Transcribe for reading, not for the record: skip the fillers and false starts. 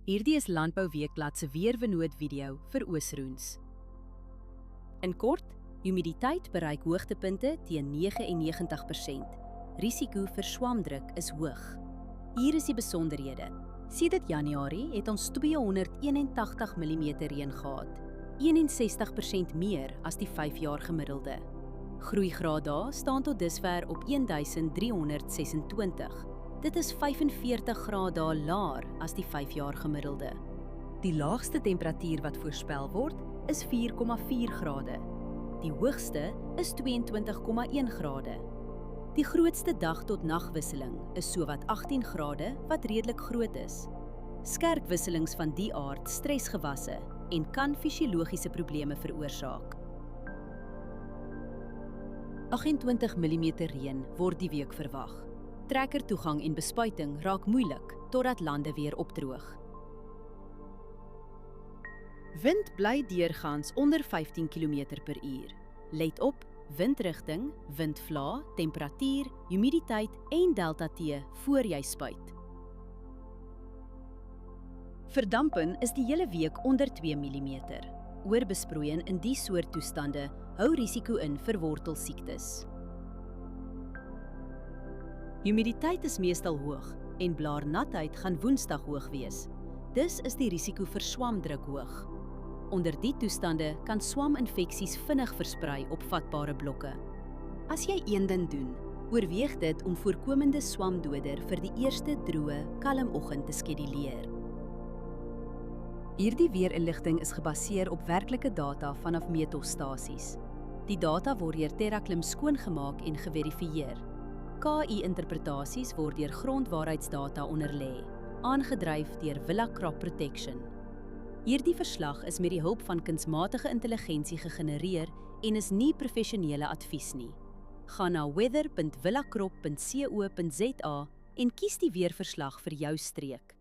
Hierdie is Landbou Weekblad se weervernoot video vir Oosroens. In kort, humiditeit bereik hoogtepunte teen 99%. Risiko vir swamdruk is hoog. Hier is die besonderhede. Sedert Januarie het ons 281 mm reën gehad, 61% meer as die 5-jaar gemiddelde. Groeigraad daar staan tot dusver op 1326. Dit is 45 grade laer as die 5-jaar gemiddelde. Die laagste temperatuur wat voorspel word, is 4,4 grade. Die hoogste is 22,1 grade. Die grootste dag tot nagwisseling is sowat 18 grade, wat redelik groot is. Skerp wisselings van die aard stres gewasse en kan fisiologiese probleme veroorsaak. 28 mm reën word die week verwag. Trekkertoegang en bespuiting raak moeilik totdat lande weer opdroog. Wind bly deurgaans onder 15 km/h. Let op, windrigting, windvlae, temperatuur, humiditeit en delta T voor jy spuit. Verdampen is die hele week onder 2 mm. Oorbesproeiing in die soort toestande hou risiko in vir wortelsiektes. Humiditeit is meestal hoog en blaarnatheid gaan Woensdag hoog wees. Dus is die risiko vir swamdruk hoog. Onder die toestande kan swaminfeksies vinnig versprei op vatbare blokke. As jy een ding doen, oorweeg dit om voorkomende swamdoder vir die eerste droë, kalm oggend te skeduleer. Hierdie weerinligting is gebaseer op werklike data vanaf meetstasies. Die data word deur TerraClim skoongemaak en geverifieer. KI-interpretasies word deur grondwaarheidsdata onderlê, aangedryf deur Villa Crop Protection. Hierdie verslag is met die hulp van kunsmatige intelligensie gegenereer en is nie professionele advies nie. Gaan na weather.villacrop.co.za en kies die weerverslag vir jou streek.